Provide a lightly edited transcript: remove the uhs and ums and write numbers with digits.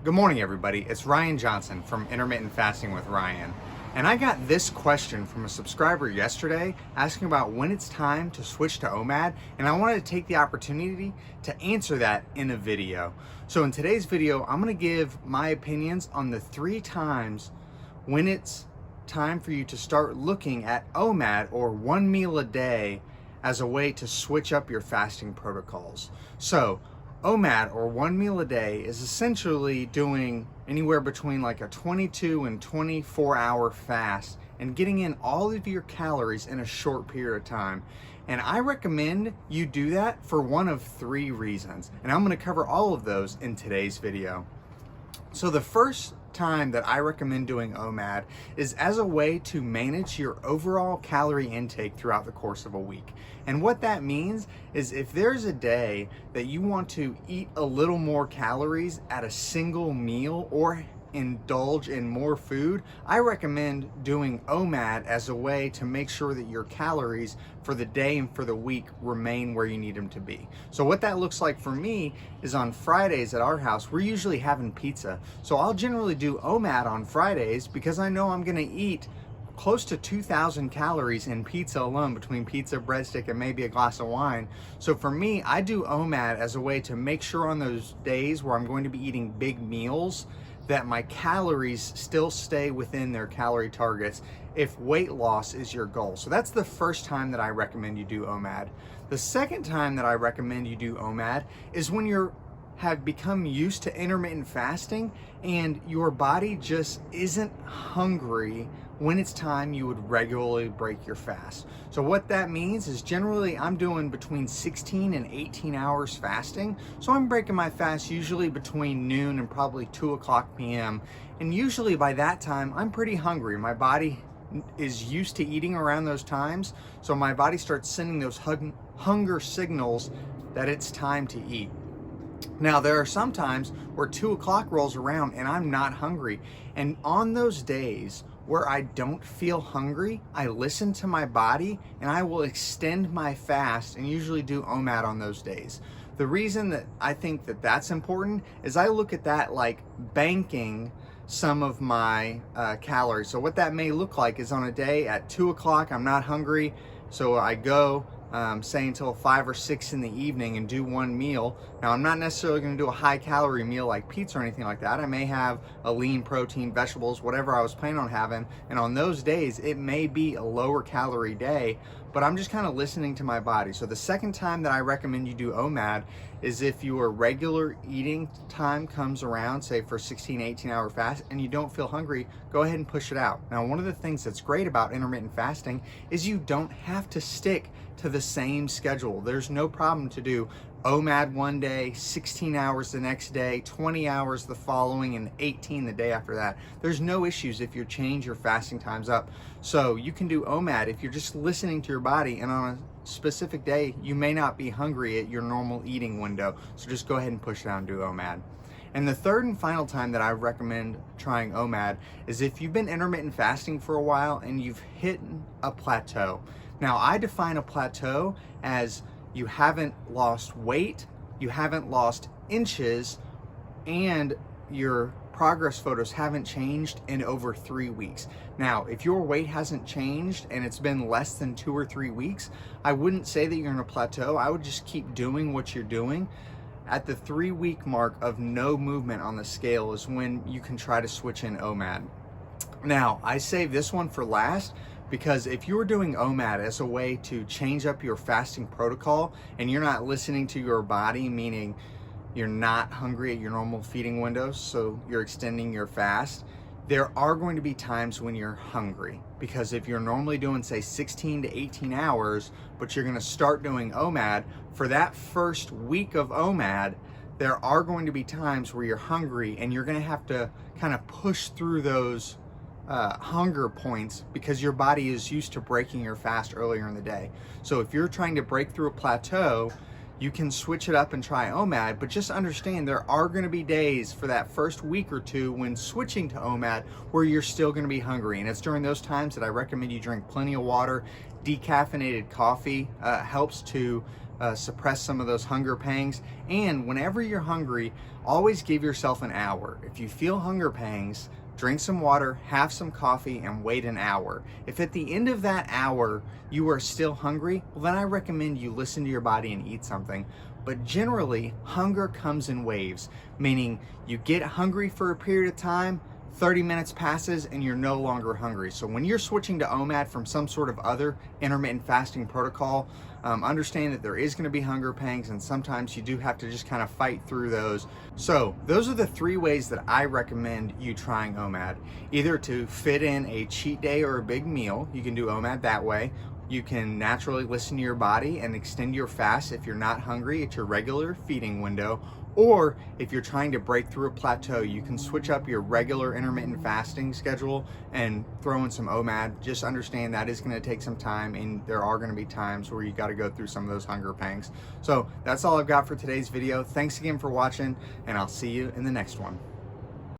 Good morning, everybody. It's Ryan Johnson from Intermittent Fasting with Ryan. And I got this question from a subscriber yesterday asking about when it's time to switch to OMAD, and I wanted to take the opportunity to answer that in a video. So in today's video, I'm going to give my opinions on the 3 times when it's time for you to start looking at OMAD, or 1 meal a day, as a way to switch up your fasting protocols. So OMAD, or 1 meal a day, is essentially doing anywhere between like a 22 and 24 hour fast and getting in all of your calories in a short period of time. And I recommend you do that for one of 3 reasons. And I'm going to cover all of those in today's video. So the first time that I recommend doing OMAD is as a way to manage your overall calorie intake throughout the course of a week. And what that means is if there's a day that you want to eat a little more calories at a single meal or indulge in more food, I recommend doing OMAD as a way to make sure that your calories for the day and for the week remain where you need them to be. So what that looks like for me is on Fridays at our house, we're usually having pizza. So I'll generally do OMAD on Fridays because I know I'm gonna eat close to 2,000 calories in pizza alone, between pizza, breadstick, and maybe a glass of wine. So for me, I do OMAD as a way to make sure on those days where I'm going to be eating big meals that my calories still stay within their calorie targets if weight loss is your goal. So that's the first time that I recommend you do OMAD. The second time that I recommend you do OMAD is when you have become used to intermittent fasting and your body just isn't hungry when it's time you would regularly break your fast. So what that means is generally I'm doing between 16 and 18 hours fasting. So I'm breaking my fast usually between noon and probably 2 o'clock p.m. And usually by that time, I'm pretty hungry. My body is used to eating around those times. So my body starts sending those hunger signals that it's time to eat. Now, there are some times where 2 o'clock rolls around and I'm not hungry. And on those days where I don't feel hungry, I listen to my body and I will extend my fast and usually do OMAD on those days. The reason that I think that that's important is I look at that like banking some of my calories. So what that may look like is on a day at 2 o'clock, I'm not hungry, so I go say until 5 or 6 in the evening and do 1 meal. Now, I'm not necessarily going to do a high calorie meal like pizza or anything like that. I may have a lean protein, vegetables, whatever I was planning on having. And on those days, it may be a lower calorie day, but I'm just kind of listening to my body. So the second time that I recommend you do OMAD is if your regular eating time comes around, say for 16, 18 hour fast, and you don't feel hungry, go ahead and push it out. Now, one of the things that's great about intermittent fasting is you don't have to stick to the same schedule. There's no problem to do OMAD one day, 16 hours the next day, 20 hours the following, and 18 the day after that. There's no issues if you change your fasting times up. So you can do OMAD if you're just listening to your body, and on a specific day, you may not be hungry at your normal eating window. So just go ahead and push it out and do OMAD. And the third and final time that I recommend trying OMAD is if you've been intermittent fasting for a while and you've hit a plateau. Now, I define a plateau as you haven't lost weight, you haven't lost inches, and your progress photos haven't changed in over 3 weeks. Now, if your weight hasn't changed and it's been less than 2 or 3 weeks, I wouldn't say that you're in a plateau. I would just keep doing what you're doing. At the 3-week mark of no movement on the scale is when you can try to switch in OMAD. Now, I save this one for last because if you're doing OMAD as a way to change up your fasting protocol and you're not listening to your body, meaning you're not hungry at your normal feeding windows, so you're extending your fast, there are going to be times when you're hungry. Because if you're normally doing, say, 16 to 18 hours, but you're gonna start doing OMAD, for that first week of OMAD, there are going to be times where you're hungry and you're gonna have to kind of push through those hunger points because your body is used to breaking your fast earlier in the day. So if you're trying to break through a plateau, you can switch it up and try OMAD, but just understand there are going to be days for that first week or two when switching to OMAD where you're still going to be hungry. And it's during those times that I recommend you drink plenty of water. Decaffeinated coffee helps to suppress some of those hunger pangs. And whenever you're hungry, always give yourself an hour. If you feel hunger pangs, drink some water, have some coffee, and wait an hour. If at the end of that hour you are still hungry, well, then I recommend you listen to your body and eat something. But generally, hunger comes in waves, meaning you get hungry for a period of time, 30 minutes passes and you're no longer hungry. So when you're switching to OMAD from some sort of other intermittent fasting protocol, understand that there is going to be hunger pangs, and sometimes you do have to just kind of fight through those. So those are the 3 ways that I recommend you trying OMAD. Either to fit in a cheat day or a big meal, you can do OMAD that way. You can naturally listen to your body and extend your fast if you're not hungry at your regular feeding window. Or if you're trying to break through a plateau, you can switch up your regular intermittent fasting schedule and throw in some OMAD. Just understand that is going to take some time, and there are going to be times where you got to go through some of those hunger pangs. So that's all I've got for today's video. Thanks again for watching, and I'll see you in the next one.